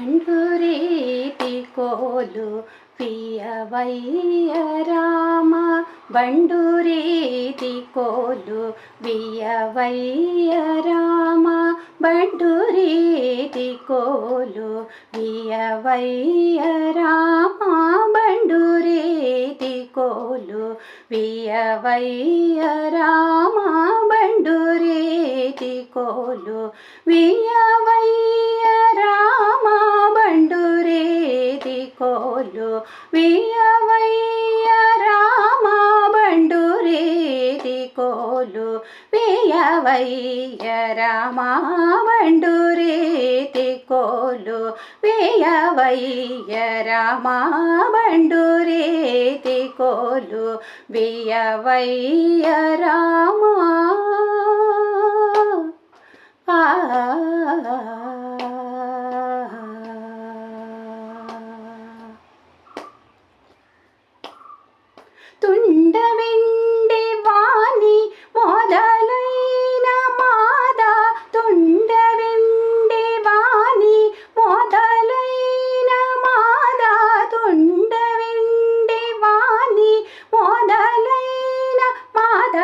బండురీతి కోలు వియవయ్య రామ బండురీతి కోలు వియవయ్య రామ బండురీతి కోలు వియవయ్య రామ బండురీతి కోలు వియవయ్య రామ బండురీతి కోలు వియవయ్య రామ బండురీతి కోలు వియవయ్య రామ బండురీతి కోలు వియవయ్య రామ బండురీతి కోలు వియవయ్య రామ బండురీతి కోలు వియవయ్య రామ తుండవెండి వాణి మొదలైన మాద తుండవెండి వాణి మొదలైన మాద తుండవెండి వాణి మొదలైన మాద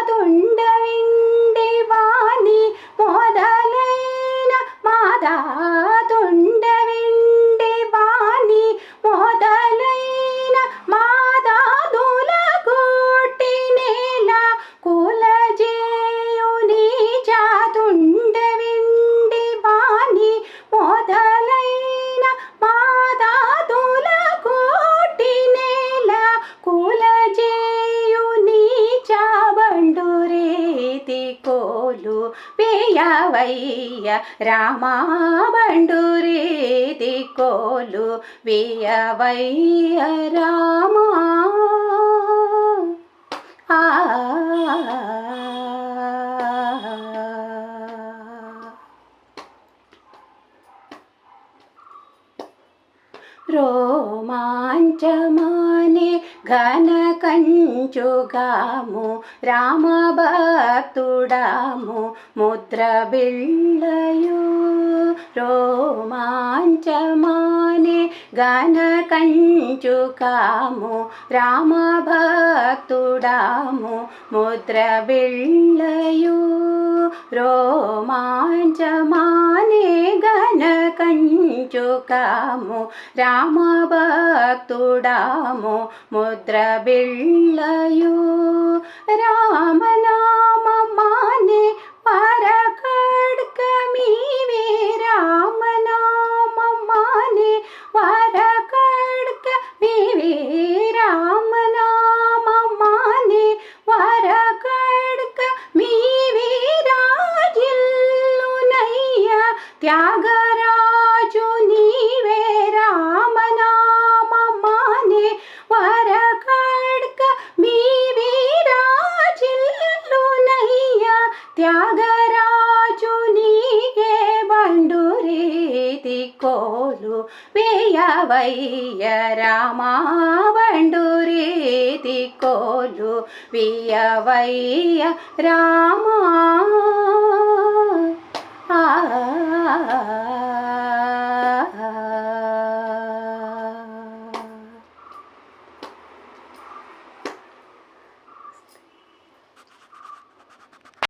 తుండవెండి వాణి మొదలైన మాద తుండవెండి వాణి మొదలైన మాద కోలు వియవయ్య రామ బండురీతి కోలు వియవయ్య రామ రోమాంచమానే ఘన కంచుగాము రామభక్తుడాము ముద్ర బిళ్ళయు రోమాంచమానే ఘన కంచుకాము రామభక్తుడాము ముద్ర బిళ్ళయు రోమాంచమానే ఘన కంచుకాము రామభక్తుడాము ముద్ర బిళ్ళయు రామనామమానే వరకడ్కమీవే రామనామమానే వరకడ్కమీవే రామనామమానే వరకడ్కమీవే రాజిల్లునయ్య త్యాగరాజు నీవే రామనామమానే వరకడ్కమీవే రాజిల్లునయ్య త్యాగరాజు నీకే బండురీతి కోలు వియవయ్య రామ బండురీతి కోలు వియవయ్య రామ